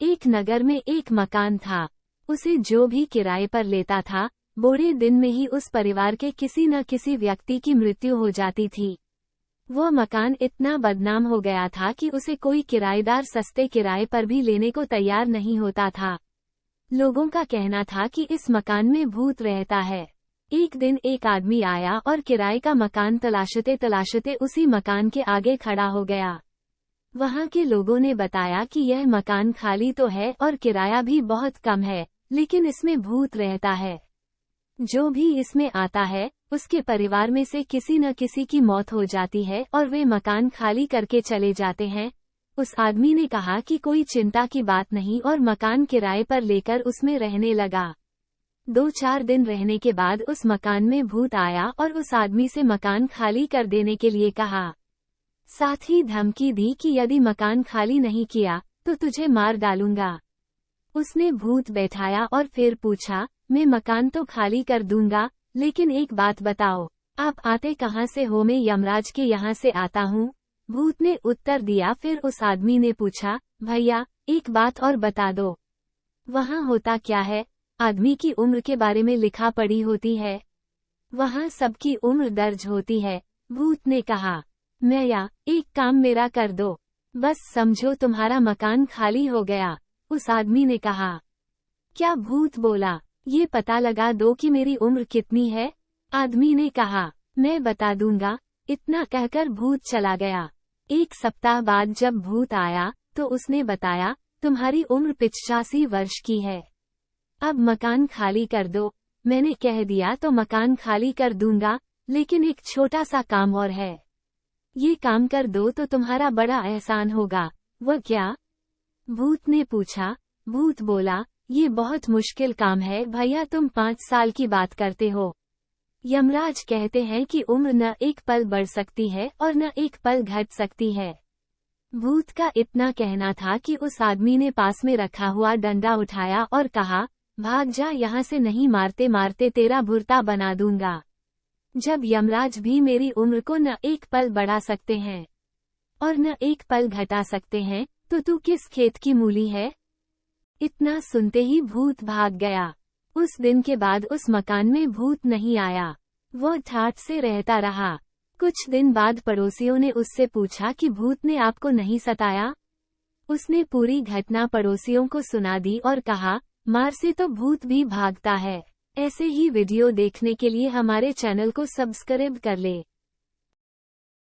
एक नगर में एक मकान था। उसे जो भी किराए पर लेता था, थोड़े दिन में ही उस परिवार के किसी न किसी व्यक्ति की मृत्यु हो जाती थी। वह मकान इतना बदनाम हो गया था कि उसे कोई किराएदार सस्ते किराए पर भी लेने को तैयार नहीं होता था। लोगों का कहना था कि इस मकान में भूत रहता है। एक दिन एक आदमी आया और किराए का मकान तलाशते तलाशते उसी मकान के आगे खड़ा हो गया। वहां के लोगों ने बताया कि यह मकान खाली तो है और किराया भी बहुत कम है, लेकिन इसमें भूत रहता है। जो भी इसमें आता है, उसके परिवार में से किसी न किसी की मौत हो जाती है और वे मकान खाली करके चले जाते हैं। उस आदमी ने कहा कि कोई चिंता की बात नहीं और मकान किराए पर लेकर उसमें रहने लगा। 2-4 दिन रहने के बाद उस मकान में भूत आया और उस आदमी से मकान खाली कर देने के लिए कहा। साथ ही धमकी दी कि यदि मकान खाली नहीं किया तो तुझे मार डालूंगा। उसने भूत बैठाया और फिर पूछा, मैं मकान तो खाली कर दूंगा, लेकिन एक बात बताओ, आप आते कहाँ से हो? मैं यमराज के यहाँ से आता हूँ, भूत ने उत्तर दिया। फिर उस आदमी ने पूछा, भैया एक बात और बता दो, वहाँ होता क्या है? आदमी की उम्र के बारे में लिखा पढ़ी होती है, वहाँ सबकी उम्र दर्ज होती है। भूत ने कहा, मैया एक काम मेरा कर दो, बस समझो तुम्हारा मकान खाली हो गया। उस आदमी ने कहा, क्या? भूत बोला, ये पता लगा दो कि मेरी उम्र कितनी है। आदमी ने कहा, मैं बता दूंगा। इतना कहकर भूत चला गया। 1 सप्ताह बाद जब भूत आया तो उसने बताया, तुम्हारी उम्र 85 वर्ष की है, अब मकान खाली कर दो। मैंने कह दिया तो मकान खाली कर दूंगा, लेकिन एक छोटा सा काम और है, ये काम कर दो तो तुम्हारा बड़ा एहसान होगा। वह क्या? भूत ने पूछा। भूत बोला, ये बहुत मुश्किल काम है भैया, तुम 5 साल की बात करते हो। यमराज कहते हैं कि उम्र न एक पल बढ़ सकती है और न एक पल घट सकती है। भूत का इतना कहना था कि उस आदमी ने पास में रखा हुआ डंडा उठाया और कहा, भाग जा यहाँ से, नहीं मारते मारते तेरा भुर्ता बना दूंगा। जब यमराज भी मेरी उम्र को न एक पल बढ़ा सकते हैं और न एक पल घटा सकते हैं, तो तू किस खेत की मूली है? इतना सुनते ही भूत भाग गया। उस दिन के बाद उस मकान में भूत नहीं आया, वो ठाठ से रहता रहा। कुछ दिन बाद पड़ोसियों ने उससे पूछा कि भूत ने आपको नहीं सताया? उसने पूरी घटना पड़ोसियों को सुना दी और कहा, मार से तो भूत भी भागता है। ऐसे ही वीडियो देखने के लिए हमारे चैनल को सब्सक्राइब कर ले।